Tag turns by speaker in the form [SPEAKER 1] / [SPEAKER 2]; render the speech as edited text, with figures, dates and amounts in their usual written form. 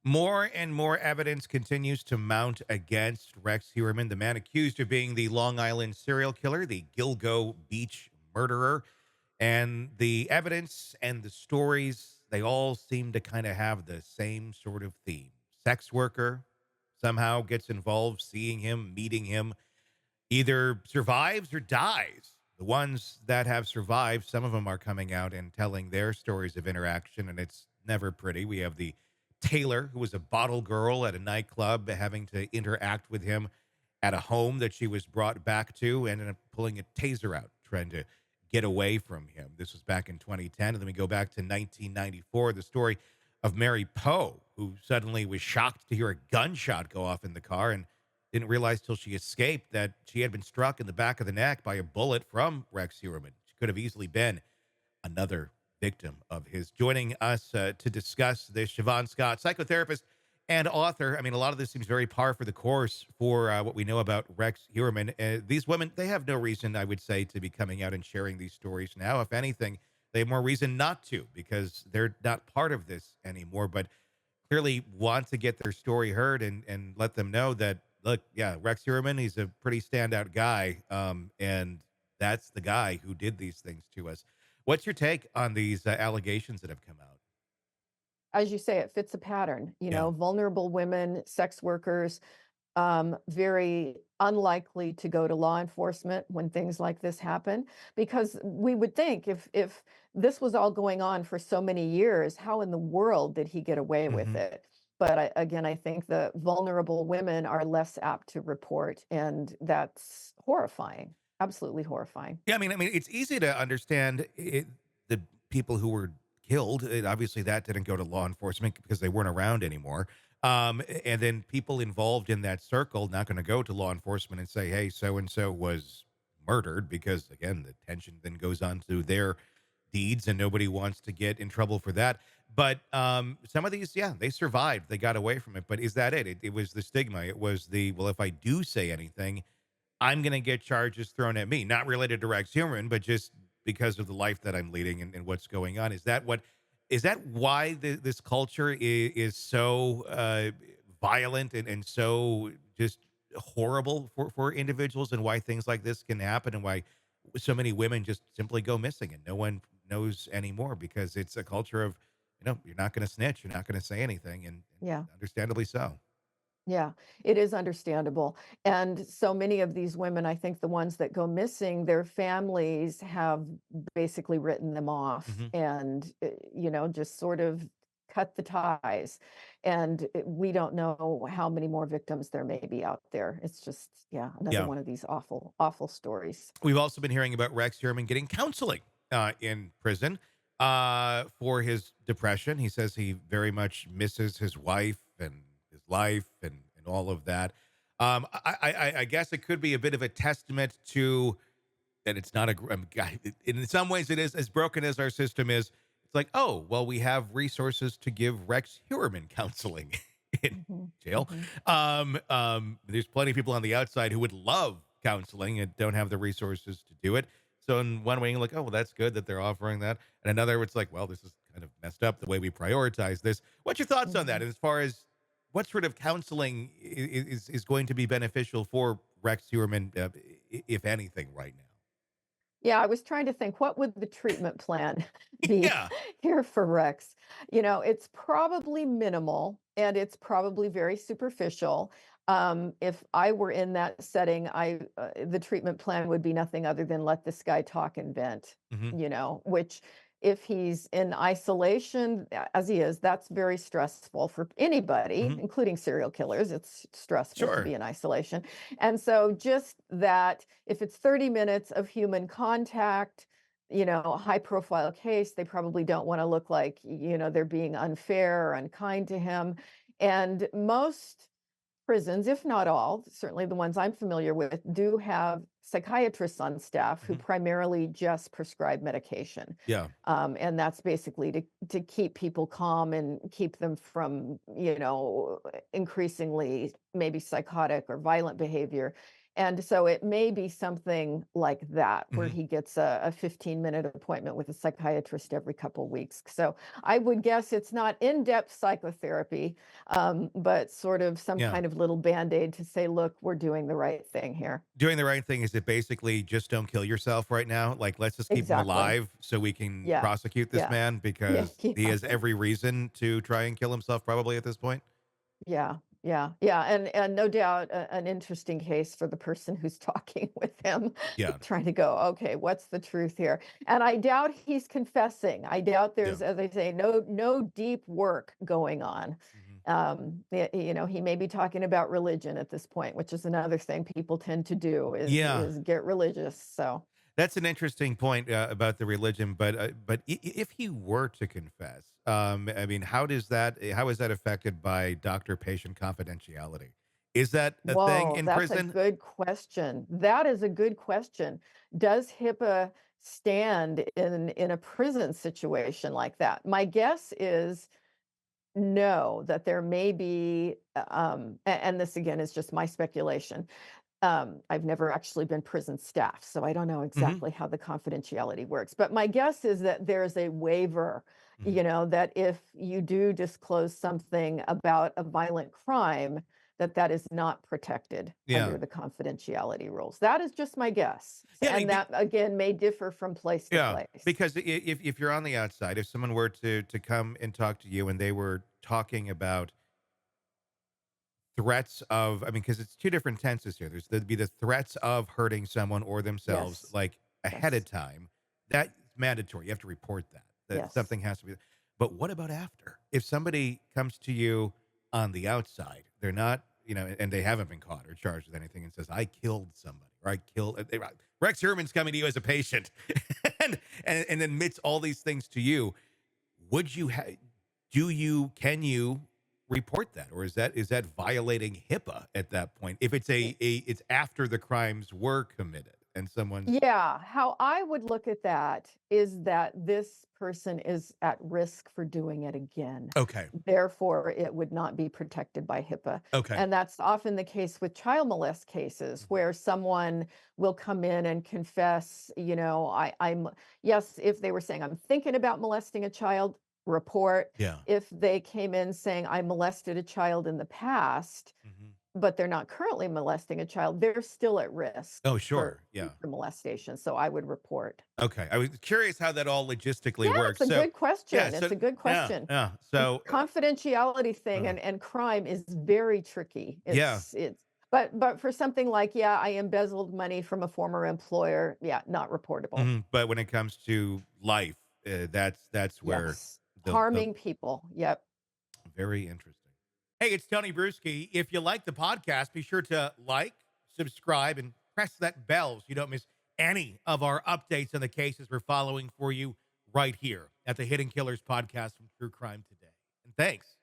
[SPEAKER 1] More and more evidence continues to mount against Rex Heuermann, the man accused of being the Long Island serial killer, the Gilgo Beach murderer. And the evidence and the stories, they all seem to kind of have the same sort of theme. Sex worker somehow gets involved, seeing him, meeting him, either survives or dies. The ones that have survived, some of them are coming out and telling their stories of interaction, and it's never pretty. We have the Taylor, who was a bottle girl at a nightclub, having to interact with him at a home that she was brought back to, and ended up pulling a taser out, trying to get away from him. This was back in 2010. And then we go back to 1994, the story of Mary Poe, who suddenly was shocked to hear a gunshot go off in the car and didn't realize till she escaped that she had been struck in the back of the neck by a bullet from Rex Heuermann. She could have easily been another victim of his. Joining us to discuss this, Shavaun Scott, psychotherapist and author. I mean, a lot of this seems very par for the course for what we know about Rex Heuermann. These women, they have no reason, I would say, to be coming out and sharing these stories now. If anything, they have more reason not to, because they're not part of this anymore, but clearly want to get their story heard and let them know that, look, yeah, Rex Heuermann, he's a pretty standout guy. And that's the guy who did these things to us. What's your take on these allegations that have come out?
[SPEAKER 2] As you say, it fits a pattern,
[SPEAKER 1] Yeah.
[SPEAKER 2] vulnerable women, sex workers, very unlikely to go to law enforcement when things like this happen, because we would think if this was all going on for so many years, how in the world did he get away with
[SPEAKER 1] Hmm.
[SPEAKER 2] it? But again, I think the vulnerable women are less apt to report, and that's horrifying, absolutely horrifying.
[SPEAKER 1] Yeah, it's easy to understand the people who were killed. Obviously, that didn't go to law enforcement because they weren't around anymore. And then people involved in that circle not going to go to law enforcement and say, "Hey, so and so was murdered," because again, the tension then goes on to their deeds, and nobody wants to get in trouble for that. But some of these, yeah, they survived. They got away from it. But is that it? It was the stigma. It was the, well, if I do say anything, I'm going to get charges thrown at me, not related to Rex Heuermann, but just because of the life that I'm leading and what's going on. Is that why this culture is so violent and so just horrible for individuals, and why things like this can happen, and why so many women just simply go missing and no one knows anymore, because it's a culture of, you're not going to snitch, you're not going to say anything, and
[SPEAKER 2] Yeah.
[SPEAKER 1] understandably so.
[SPEAKER 2] Yeah, it is understandable. And so many of these women, I think the ones that go missing, their families have basically written them off
[SPEAKER 1] Hmm.
[SPEAKER 2] and, just sort of cut the ties. And we don't know how many more victims there may be out there. It's just, yeah, another
[SPEAKER 1] Yeah.
[SPEAKER 2] one of these awful, awful stories.
[SPEAKER 1] We've also been hearing about Rex Heuermann getting counseling in prison for his depression. He says he very much misses his wife and his life and all of that. I guess it could be a bit of a testament to that it's not a guy. In some ways, it is as broken as our system is. It's like, oh, well, we have resources to give Rex Heuermann counseling in
[SPEAKER 2] Mhm,
[SPEAKER 1] jail.
[SPEAKER 2] mhm.
[SPEAKER 1] There's plenty of people on the outside who would love counseling and don't have the resources to do it. So in one way, you're like, oh, well, that's good that they're offering that. And another, it's like, well, this is kind of messed up the way we prioritize this. What's your thoughts on that?
[SPEAKER 2] Mhm.
[SPEAKER 1] And as far as what sort of counseling is going to be beneficial for Rex Heuermann, if anything, right now?
[SPEAKER 2] Yeah, I was trying to think, what would the treatment plan be
[SPEAKER 1] Yeah.
[SPEAKER 2] here for Rex? It's probably minimal and it's probably very superficial. If I were in that setting, the treatment plan would be nothing other than let this guy talk and vent,
[SPEAKER 1] Hmm.
[SPEAKER 2] which if he's in isolation, as he is, that's very stressful for anybody,
[SPEAKER 1] Hmm.
[SPEAKER 2] including serial killers. It's stressful to be
[SPEAKER 1] Sure.
[SPEAKER 2] in isolation. And so just that, if it's 30 minutes of human contact, a high profile case, they probably don't want to look like, they're being unfair or unkind to him. And most prisons, if not all, certainly the ones I'm familiar with, do have psychiatrists on staff who
[SPEAKER 1] Hmm.
[SPEAKER 2] primarily just prescribe medication.
[SPEAKER 1] Yeah.
[SPEAKER 2] And that's basically to keep people calm and keep them from, increasingly maybe psychotic or violent behavior. And so it may be something like that, where
[SPEAKER 1] Mhm.
[SPEAKER 2] he gets a 15-minute appointment with a psychiatrist every couple weeks. So I would guess it's not in-depth psychotherapy, but sort of some
[SPEAKER 1] Yeah.
[SPEAKER 2] kind of little band-aid to say, look, we're doing the right thing here.
[SPEAKER 1] Doing the right thing, is it basically just don't kill yourself right now? Like, let's just keep him
[SPEAKER 2] Exactly.
[SPEAKER 1] alive so we can
[SPEAKER 2] Yeah.
[SPEAKER 1] prosecute this
[SPEAKER 2] Yeah.
[SPEAKER 1] man
[SPEAKER 2] Yeah.
[SPEAKER 1] because he
[SPEAKER 2] Yeah.
[SPEAKER 1] has every reason to try and kill himself probably at this point?
[SPEAKER 2] Yeah, yeah, yeah, and no doubt an interesting case for the person who's talking with him,
[SPEAKER 1] Yeah.
[SPEAKER 2] trying to go, okay, what's the truth here? And I doubt he's confessing. I doubt
[SPEAKER 1] Yeah.
[SPEAKER 2] there's, as I say, no deep work going on.
[SPEAKER 1] Mhm.
[SPEAKER 2] He may be talking about religion at this point, which is another thing people tend to do
[SPEAKER 1] Yeah.
[SPEAKER 2] is get religious. So,
[SPEAKER 1] That's an interesting point, about the religion, but if he were to confess, I mean, how is that affected by doctor-patient confidentiality? Is that a thing
[SPEAKER 2] whoa,
[SPEAKER 1] in
[SPEAKER 2] that's a
[SPEAKER 1] prison?
[SPEAKER 2] good question. That is a good question. Does HIPAA stand in a prison situation like that? My guess is no, that there may be, and this again is just my speculation. I've never actually been prison staff, so I don't know
[SPEAKER 1] Mhm,
[SPEAKER 2] exactly how the confidentiality works. But my guess is that there's a waiver,
[SPEAKER 1] mhm.
[SPEAKER 2] that if you do disclose something about a violent crime, that that is not protected
[SPEAKER 1] Yeah.
[SPEAKER 2] under the confidentiality rules. That is just my guess.
[SPEAKER 1] Yeah,
[SPEAKER 2] And that again may differ from place to
[SPEAKER 1] yeah,
[SPEAKER 2] place.
[SPEAKER 1] because if you're on the outside, if someone were to come and talk to you and they were talking about threats of, I mean, because it's two different tenses here. There'd be the threats of hurting someone or themselves,
[SPEAKER 2] Yes.
[SPEAKER 1] like ahead of
[SPEAKER 2] Yes.
[SPEAKER 1] time. That's mandatory. You have to report that. That
[SPEAKER 2] Yes.
[SPEAKER 1] something has to be. But what about after? If somebody comes to you on the outside, they're not, and they haven't been caught or charged with anything, and says, "I killed somebody," or "I killed." Rex Heuermann's coming to you as a patient, and admits all these things to you. Would you do you can you report that, or is that violating HIPAA at that point? If it's it's after the crimes were committed and someone's
[SPEAKER 2] Yeah, how I would look at that is that this person is at risk for doing it again.
[SPEAKER 1] okay,
[SPEAKER 2] Therefore, it would not be protected by HIPAA.
[SPEAKER 1] okay,
[SPEAKER 2] And that's often the case with child molest cases
[SPEAKER 1] mhm,
[SPEAKER 2] where someone will come in and confess, yes, if they were saying, I'm thinking about molesting a child, report.
[SPEAKER 1] yeah,
[SPEAKER 2] If they came in saying, I molested a child in the past,
[SPEAKER 1] mhm.
[SPEAKER 2] but they're not currently molesting a child, they're still at risk
[SPEAKER 1] Oh,
[SPEAKER 2] for
[SPEAKER 1] sure, yeah,
[SPEAKER 2] future molestation, so I would report.
[SPEAKER 1] okay. I was curious how that all
[SPEAKER 2] Yeah,
[SPEAKER 1] logistically
[SPEAKER 2] it's
[SPEAKER 1] works.
[SPEAKER 2] a
[SPEAKER 1] So,
[SPEAKER 2] good
[SPEAKER 1] yeah,
[SPEAKER 2] question,
[SPEAKER 1] so
[SPEAKER 2] it's a good
[SPEAKER 1] yeah,
[SPEAKER 2] question.
[SPEAKER 1] yeah,
[SPEAKER 2] The
[SPEAKER 1] so
[SPEAKER 2] confidentiality thing and crime is very tricky.
[SPEAKER 1] yeah,
[SPEAKER 2] But for something like, yeah, I embezzled money from a former employer, yeah, not reportable.
[SPEAKER 1] mhm, but when it comes to life, that's where
[SPEAKER 2] Yes.
[SPEAKER 1] the
[SPEAKER 2] Harming people, yep.
[SPEAKER 1] very interesting. Hey, it's Tony Brueski. If you like the podcast, be sure to like, subscribe, and press that bell so you don't miss any of our updates on the cases we're following for you right here at the Hidden Killers podcast from True Crime Today. And thanks